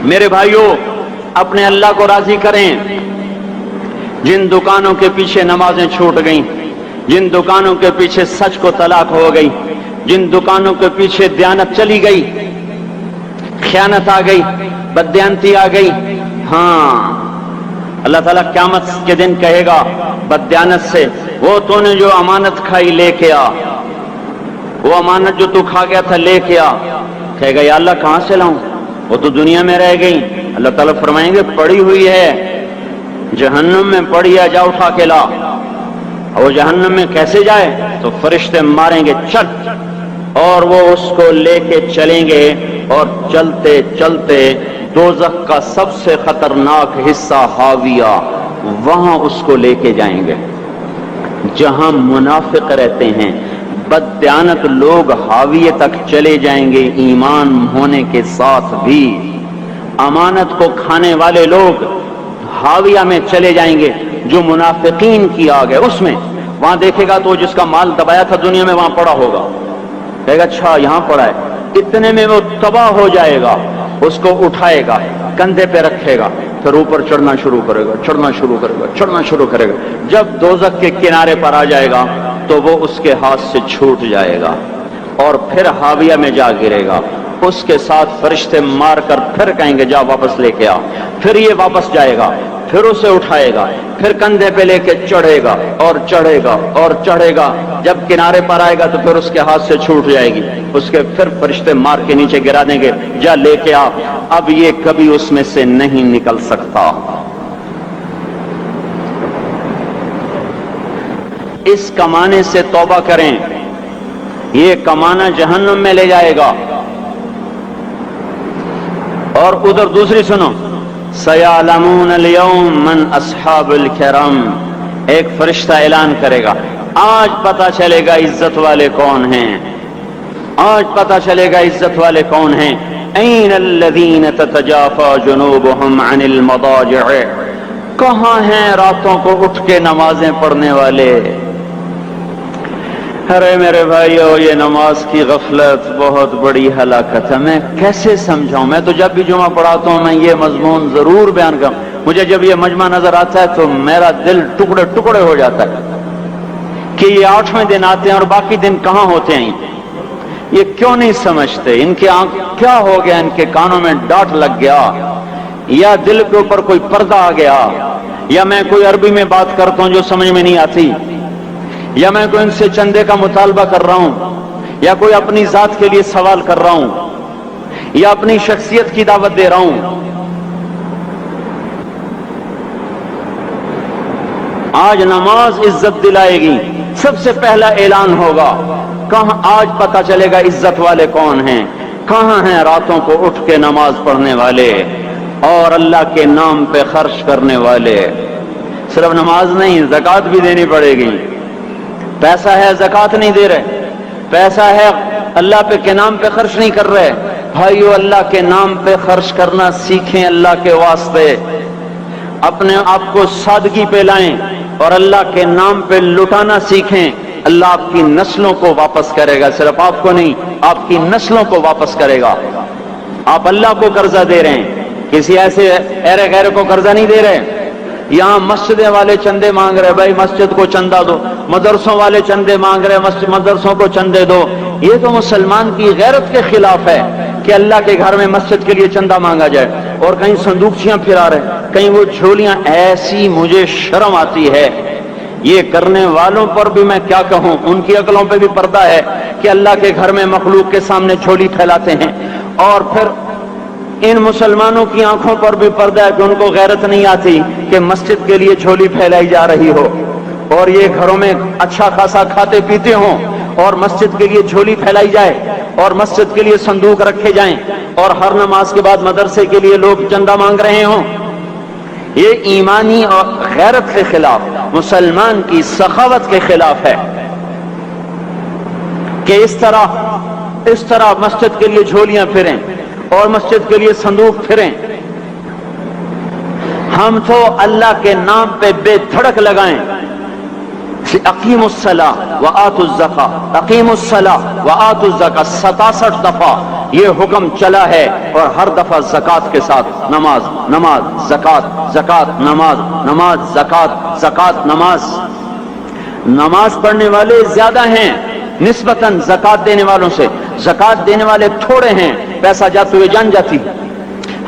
میرے بھائیوں، اپنے اللہ کو راضی کریں۔ جن دکانوں کے پیچھے نمازیں چھوٹ گئیں، جن دکانوں کے پیچھے سچ کو طلاق ہو گئی، جن دکانوں کے پیچھے دیانت چلی گئی، خیانت آ گئی، بددیانتی آ گئی، ہاں اللہ تعالیٰ قیامت کے دن کہے گا بددیانت سے، وہ تو نے جو امانت کھائی لے کے آ، وہ امانت جو تو کھا گیا تھا لے کے آ۔ کہے گا یا اللہ کہاں سے لاؤں، وہ تو دنیا میں رہ گئی۔ اللہ تعالیٰ فرمائیں گے پڑی ہوئی ہے جہنم میں، پڑی ہے، جا اٹھا کے لا۔ اور وہ جہنم میں کیسے جائے؟ تو فرشتے ماریں گے چل، اور وہ اس کو لے کے چلیں گے، اور چلتے چلتے دوزخ کا سب سے خطرناک حصہ حاویہ، وہاں اس کو لے کے جائیں گے جہاں منافق رہتے ہیں۔ بددیانت لوگ حاویہ تک چلے جائیں گے ایمان ہونے کے ساتھ بھی۔ امانت کو کھانے والے لوگ حاویہ میں چلے جائیں گے، جو منافقین کی آگ ہے اس میں۔ وہاں دیکھے گا تو جس کا مال دبایا تھا دنیا میں وہاں پڑا ہوگا، کہے گا اچھا یہاں پڑا ہے، اتنے میں وہ تباہ ہو جائے گا، اس کو اٹھائے گا، کندھے پہ رکھے گا، پھر اوپر چڑھنا شروع کرے گا، چڑھنا شروع کرے گا، چڑھنا شروع کرے گا۔ جب دوزخ کے کنارے پر آ جائے گا تو وہ اس کے ہاتھ سے چھوٹ جائے گا اور پھر حاویہ میں جا گرے گا۔ اس کے ساتھ فرشتے مار کر پھر کہیں گے جا واپس لے کے آ، پھر یہ واپس جائے گا، پھر اسے اٹھائے گا، پھر کندھے پہ لے کے چڑھے گا اور چڑھے گا اور چڑھے گا۔ جب کنارے پر آئے گا تو پھر اس کے ہاتھ سے چھوٹ جائے گی، اس کے پھر فرشتے مار کے نیچے گرا دیں گے، جا لے کے آ۔ اب یہ کبھی اس میں سے نہیں نکل سکتا۔ اس کمانے سے توبہ کریں، یہ کمانا جہنم میں لے جائے گا۔ اور ادھر دوسری سنو، سَيَعْلَمُونَ الْيَوْمَ مَنْ أَصْحَابُ الْكِرَامِ، ایک فرشتہ اعلان کرے گا آج پتہ چلے گا عزت والے کون ہیں، آج پتہ چلے گا عزت والے کون ہیں۔ أَيْنَ الَّذِينَ تَتَجَافَى جُنُوبُهُمْ عَنِ الْمَضَاجِعِ، کہاں ہیں راتوں کو اٹھ کے نمازیں پڑھنے والے؟ ارے میرے بھائیو، یہ نماز کی غفلت بہت بڑی ہلاکت ہے۔ میں کیسے سمجھاؤں؟ میں تو جب بھی جمعہ پڑھاتا ہوں میں یہ مضمون ضرور بیان کروں، مجھے جب یہ مجمع نظر آتا ہے تو میرا دل ٹکڑے ٹکڑے ہو جاتا ہے کہ یہ 8ویں دن آتے ہیں اور باقی دن کہاں ہوتے ہیں؟ یہ کیوں نہیں سمجھتے؟ ان کے آنکھ کیا ہو گیا؟ ان کے کانوں میں ڈانٹ لگ گیا، یا دل کے اوپر کوئی پردہ آ گیا، یا میں کوئی عربی میں بات کرتا ہوں جو سمجھ میں نہیں آتی، یا میں کوئی ان سے چندے کا مطالبہ کر رہا ہوں، یا کوئی اپنی ذات کے لیے سوال کر رہا ہوں، یا اپنی شخصیت کی دعوت دے رہا ہوں۔ آج نماز عزت دلائے گی، سب سے پہلا اعلان ہوگا، کہاں آج پتہ چلے گا عزت والے کون ہیں، کہاں ہیں راتوں کو اٹھ کے نماز پڑھنے والے اور اللہ کے نام پہ خرچ کرنے والے۔ صرف نماز نہیں، زکوٰۃ بھی دینی پڑے گی۔ پیسہ ہے زکوٰۃ نہیں دے رہے، پیسہ ہے اللہ پہ کے نام پہ خرچ نہیں کر رہے۔ بھائیو، اللہ کے نام پہ خرچ کرنا سیکھیں، اللہ کے واسطے اپنے آپ کو سادگی پہ لائیں اور اللہ کے نام پہ لٹانا سیکھیں۔ اللہ آپ کی نسلوں کو واپس کرے گا، صرف آپ کو نہیں، آپ کی نسلوں کو واپس کرے گا۔ آپ اللہ کو قرضہ دے رہے ہیں، کسی ایسے ایرے غیر کو قرضہ نہیں دے رہے۔ یہاں مسجدیں والے چندے مانگ رہے، بھائی مسجد کو چندہ دو، مدرسوں والے چندے مانگ رہے، مدرسوں کو چندے دو۔ یہ تو مسلمان کی غیرت کے خلاف ہے کہ اللہ کے گھر میں مسجد کے لیے چندہ مانگا جائے، اور کہیں صندوقچیاں پھرا رہے، کہیں وہ جھولیاں۔ ایسی مجھے شرم آتی ہے، یہ کرنے والوں پر بھی میں کیا کہوں، ان کی عقلوں پہ بھی پردہ ہے کہ اللہ کے گھر میں مخلوق کے سامنے جھولی پھیلاتے ہیں، اور پھر ان مسلمانوں کی آنکھوں پر بھی پردہ ہے کہ ان کو غیرت نہیں آتی کہ مسجد کے لیے جھولی پھیلائی جا رہی ہو، اور یہ گھروں میں اچھا خاصا کھاتے پیتے ہوں اور مسجد کے لیے جھولی پھیلائی جائے اور مسجد کے لیے صندوق رکھے جائیں، اور ہر نماز کے بعد مدرسے کے لیے لوگ چندہ مانگ رہے ہوں۔ یہ ایمانی اور غیرت کے خلاف، مسلمان کی سخاوت کے خلاف ہے کہ اس طرح مسجد کے لیے جھولیاں پھریں اور مسجد کے لیے صندوق پھریں۔ ہم تو اللہ کے نام پہ بے دھڑک لگائیں، اقیموا الصلاۃ وآتوا الزکاۃ، اقیموا الصلاۃ وآتوا الزکاۃ 67 دفعہ یہ حکم چلا ہے، اور ہر دفعہ زکوٰۃ کے ساتھ نماز، نماز، زکوٰۃ، زکوٰۃ، نماز، نماز، زکوٰۃ، زکوٰۃ، نماز۔ نماز پڑھنے والے زیادہ ہیں نسبتاً زکوٰۃ دینے والوں سے، زکوٰۃ دینے والے تھوڑے ہیں، پیسہ جاتے ہوئے جان جاتی۔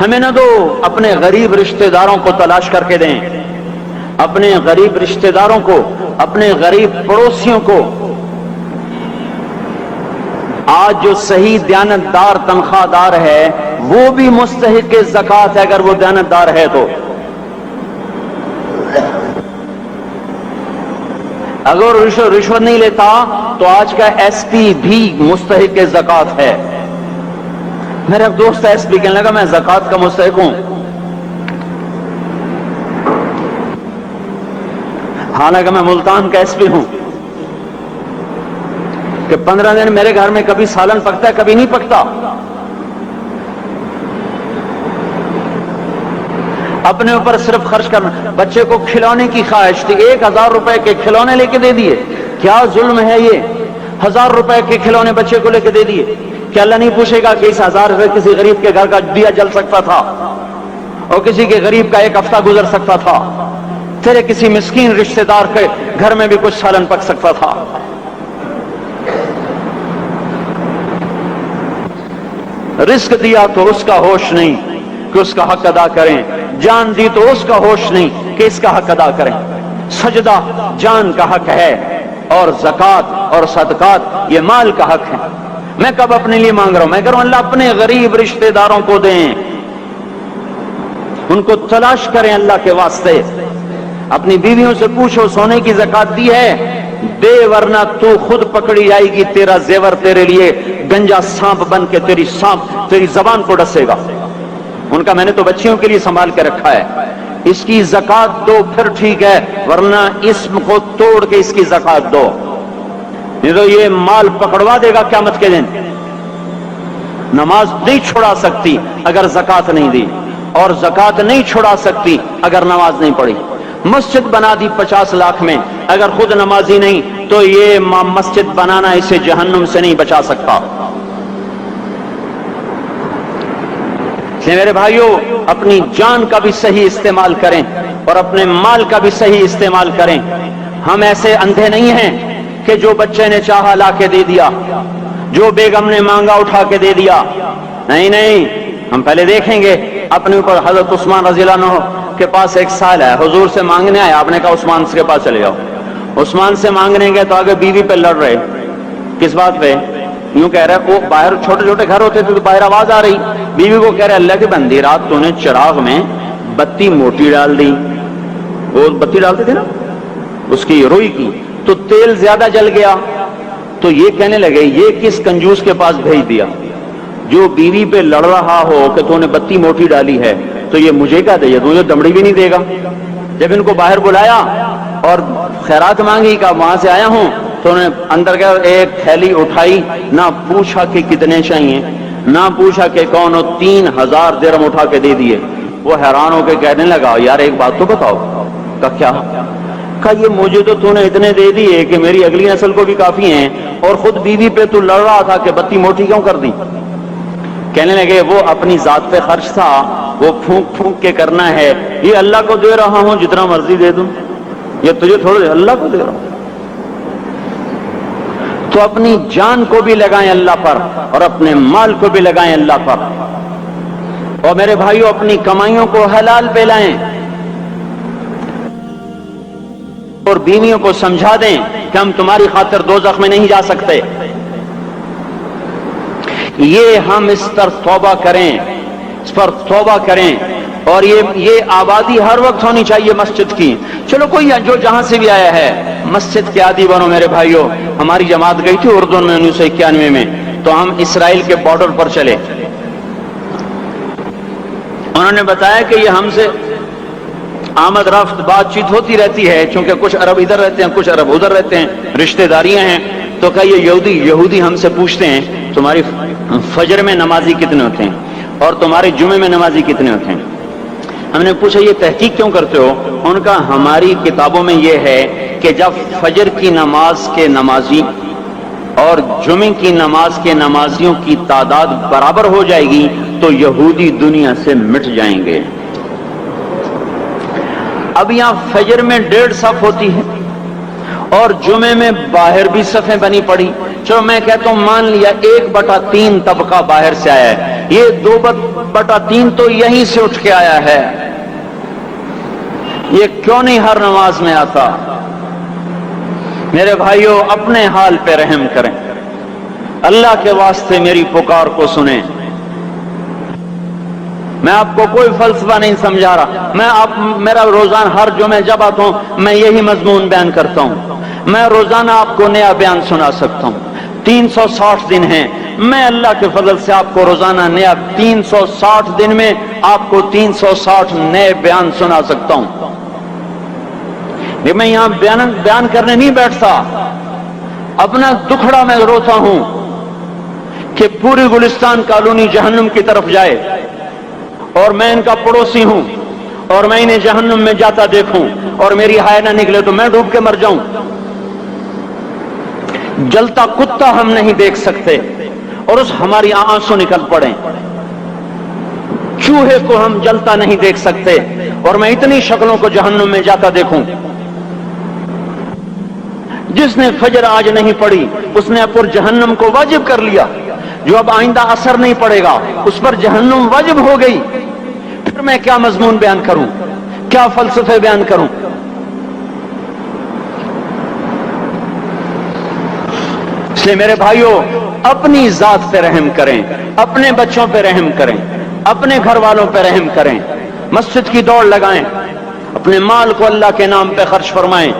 ہمیں نہ دو، اپنے غریب رشتہ داروں کو تلاش کر کے دیں، اپنے غریب رشتہ داروں کو، اپنے غریب پڑوسیوں کو۔ آج جو صحیح دیانتدار تنخواہ دار ہے وہ بھی مستحق زکوٰۃ ہے اگر وہ دیانتدار ہے تو۔ اگر رشوت نہیں لیتا تو آج کا ایس پی بھی مستحق زکوٰۃ ہے۔ میرا دوست ایس پی کہنے لگا میں زکوٰۃ کا مستحق ہوں، حالانکہ میں ملتان کا ایس پی ہوں، کہ 15 دن میرے گھر میں کبھی سالن پکتا ہے کبھی نہیں پکتا۔ اپنے اوپر صرف خرچ کرنا، بچے کو کھلونے کی خواہش تھی، 1000 روپے کے کھلونے لے کے دے دیے، کیا ظلم ہے یہ؟ 1000 روپے کے کھلونے بچے کو لے کے دے دیے، کہ اللہ نہیں پوچھے گا کہ اس 1000 روپے کسی غریب کے گھر کا دیا جل سکتا تھا، اور کسی کے غریب کا ایک ہفتہ گزر سکتا تھا، تیرے کسی مسکین رشتہ دار کے گھر میں بھی کچھ سالن پک سکتا تھا۔ رزق دیا تو اس کا ہوش نہیں کہ اس کا حق ادا کریں، جان دی تو اس کا ہوش نہیں کہ اس کا حق ادا کریں۔ سجدہ جان کا حق ہے، اور زکوٰۃ اور صدقات یہ مال کا حق ہے۔ میں کب اپنے لیے مانگ رہا ہوں؟ میں کہہ رہا ہوں اللہ اپنے غریب رشتہ داروں کو دیں، ان کو تلاش کریں اللہ کے واسطے۔ اپنی بیویوں سے پوچھو سونے کی زکوٰۃ دی ہے؟ دے، ورنہ تو خود پکڑی جائے گی، تیرا زیور تیرے لیے گنجا سانپ بن کے تیری زبان کو ڈسے گا۔ ان کا میں نے تو بچیوں کے لیے سنبھال کے رکھا ہے، اس کی زکوٰۃ دو پھر ٹھیک ہے، ورنہ اسم کو توڑ کے اس کی زکوٰۃ دو، نہیں تو یہ مال پکڑوا دے گا قیامت کے دن۔ نماز نہیں چھڑا سکتی اگر زکوٰۃ نہیں دی، اور زکوٰۃ نہیں چھڑا سکتی اگر نماز نہیں پڑھی۔ مسجد بنا دی 50 لاکھ میں، اگر خود نمازی نہیں تو یہ مسجد بنانا اسے جہنم سے نہیں بچا سکتا۔ میرے بھائیوں، اپنی جان کا بھی صحیح استعمال کریں اور اپنے مال کا بھی صحیح استعمال کریں۔ ہم ایسے اندھے نہیں ہیں کہ جو بچے نے چاہا لا کے دے دیا، جو بیگم نے مانگا اٹھا کے دے دیا۔ نہیں نہیں، ہم پہلے دیکھیں گے اپنے اوپر۔ حضرت عثمان رضی اللہ عنہ کے پاس ایک سال ہے، حضور سے مانگنے آیا، آپ نے کہا عثمان کے پاس چلے جاؤ۔ عثمان سے مانگنے گئے تو آگے بیوی پہ لڑ رہے، کس بات پہ؟ یوں کہہ رہے، وہ باہر چھوٹے چھوٹے گھر ہوتے تھے تو باہر آواز آ رہی، بیوی کو کہہ رہے اللہ کی بندی رات تو نے چراغ میں بتی موٹی ڈال دی، وہ بتی ڈالتے تھے نا اس کی روئی کی، تو تیل زیادہ جل گیا۔ تو یہ کہنے لگے یہ کس کنجوس کے پاس بھیج دیا؟ جو بیوی پہ لڑ رہا ہو کہ تو نے بتی موٹی ڈالی ہے تو یہ مجھے کیا دے گا؟ تجھے دمڑی بھی نہیں دے گا۔ جب ان کو باہر بلایا اور خیرات مانگی کہ وہاں سے آیا ہوں، تو انہوں نے اندر گیا، ایک تھیلی اٹھائی، نہ پوچھا کہ کتنے چاہیے، نہ پوچھا کہ کون ہو، 3000 درہم اٹھا کے دے دیے۔ وہ حیران ہو کے کہنے لگا یار ایک بات تو بتاؤ۔ کہا کیا؟ کہا یہ مجھے تو نے اتنے دے دیے کہ میری اگلی نسل کو بھی کافی ہیں، اور خود بیوی پہ تو لڑ رہا تھا کہ بتی موٹی کیوں کر دی؟ کہنے لگے وہ اپنی ذات پہ خرچ تھا، وہ پھونک پھونک کے کرنا ہے، یہ اللہ کو دے رہا ہوں جتنا مرضی دے دوں، یہ تجھے تھوڑا اللہ کو دے رہا ہوں۔ تو اپنی جان کو بھی لگائیں اللہ پر اور اپنے مال کو بھی لگائیں اللہ پر۔ اور میرے بھائیوں اپنی کمائیوں کو حلال پہ لائیں، اور بیویوں کو سمجھا دیں کہ ہم تمہاری خاطر دوزخ میں نہیں جا سکتے۔ یہ ہم اس پر توبہ کریں، اس پر توبہ کریں، اور یہ آبادی ہر وقت ہونی چاہیے مسجد کی۔ چلو کوئی جو جہاں سے بھی آیا ہے مسجد کے عادی بنو میرے بھائیوں۔ ہماری جماعت گئی تھی اردن میں 1991 میں، تو ہم اسرائیل کے بارڈر پر چلے۔ انہوں نے بتایا کہ یہ ہم سے آمد رفت بات چیت ہوتی رہتی ہے، چونکہ کچھ عرب ادھر رہتے ہیں کچھ عرب ادھر رہتے ہیں، رشتہ داریاں ہیں۔ تو کہ یہ یہودی ہم سے پوچھتے ہیں تمہاری فجر میں نمازی کتنے ہوتے ہیں اور تمہارے جمعے میں نمازی کتنے ہوتے ہیں؟ ہم نے پوچھا یہ تحقیق کیوں کرتے ہو؟ ان کا ہماری کتابوں میں یہ ہے کہ جب فجر کی نماز کے نمازی اور جمعے کی نماز کے نمازیوں کی تعداد برابر ہو جائے گی تو یہودی دنیا سے مٹ جائیں گے۔ اب یہاں فجر میں 1.5 صف ہوتی ہے اور جمعے میں باہر بھی صفیں بنی پڑی، چلو میں کہتا ہوں مان لیا 1/3 طبقہ باہر سے آیا ہے، یہ 2/3 تو یہیں سے اٹھ کے آیا ہے، یہ کیوں نہیں ہر نماز میں آتا؟ میرے بھائیوں اپنے حال پہ رحم کریں، اللہ کے واسطے میری پکار کو سنیں۔ میں آپ کو کوئی فلسفہ نہیں سمجھا رہا، میرا روزانہ ہر جمعے جب آتا ہوں میں یہی مضمون بیان کرتا ہوں، میں روزانہ آپ کو نیا بیان سنا سکتا ہوں۔ 360 دن ہیں، میں اللہ کے فضل سے آپ کو روزانہ نیا 360 دن میں آپ کو 360 نئے بیان سنا سکتا ہوں۔ میں یہاں بیان کرنے نہیں بیٹھتا، اپنا دکھڑا میں روتا ہوں کہ پوری گلستان کالونی جہنم کی طرف جائے اور میں ان کا پڑوسی ہوں اور میں انہیں جہنم میں جاتا دیکھوں اور میری ہائے نہ نکلے تو میں ڈوب کے مر جاؤں۔ جلتا کتا ہم نہیں دیکھ سکتے اور اس ہماری آنسو نکل پڑیں، چوہے کو ہم جلتا نہیں دیکھ سکتے اور میں اتنی شکلوں کو جہنم میں جاتا دیکھوں۔ جس نے فجر آج نہیں پڑھی اس نے پر جہنم کو واجب کر لیا، جو اب آئندہ اثر نہیں پڑے گا اس پر جہنم واجب ہو گئی، پھر میں کیا مضمون بیان کروں، کیا فلسفے بیان کروں؟ اس لیے میرے بھائیوں اپنی ذات پہ رحم کریں، اپنے بچوں پہ رحم کریں، اپنے گھر والوں پہ رحم کریں، مسجد کی دوڑ لگائیں، اپنے مال کو اللہ کے نام پہ خرچ فرمائیں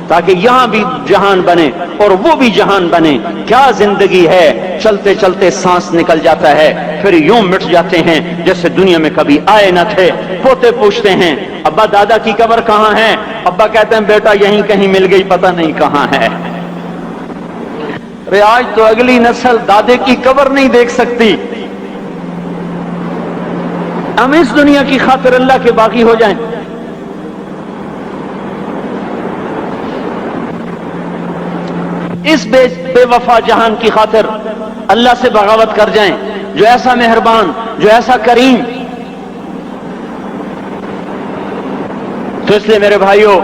تاکہ یہاں بھی جہان بنے اور وہ بھی جہان بنے۔ کیا زندگی ہے، چلتے چلتے سانس نکل جاتا ہے پھر یوں مٹ جاتے ہیں جیسے دنیا میں کبھی آئے نہ تھے۔ پوتے پوچھتے ہیں ابا دادا کی قبر کہاں ہے؟ ابا کہتے ہیں بیٹا یہیں کہیں مل گئی، پتہ نہیں کہاں ہے۔ آج تو اگلی نسل دادے کی قبر نہیں دیکھ سکتی، ہم اس دنیا کی خاطر اللہ کے باقی ہو جائیں۔ اس بے وفا جہان کی خاطر اللہ سے بغاوت کر جائیں جو ایسا مہربان، جو ایسا کریم۔ تو اس لیے میرے بھائیوں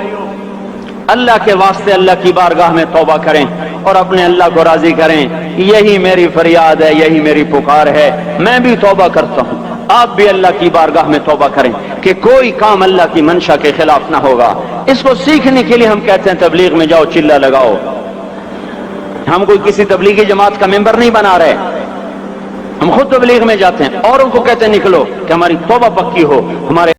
اللہ کے واسطے اللہ کی بارگاہ میں توبہ کریں اور اپنے اللہ کو راضی کریں۔ یہی میری فریاد ہے، یہی میری پکار ہے۔ میں بھی توبہ کرتا ہوں، آپ بھی اللہ کی بارگاہ میں توبہ کریں کہ کوئی کام اللہ کی منشا کے خلاف نہ ہوگا۔ اس کو سیکھنے کے لیے ہم کہتے ہیں تبلیغ میں جاؤ، چلہ لگاؤ۔ ہم کوئی کسی تبلیغی جماعت کا ممبر نہیں بنا رہے، ہم خود تبلیغ میں جاتے ہیں، اوروں کو کہتے ہیں نکلو کہ ہماری توبہ پکی ہو، ہمارے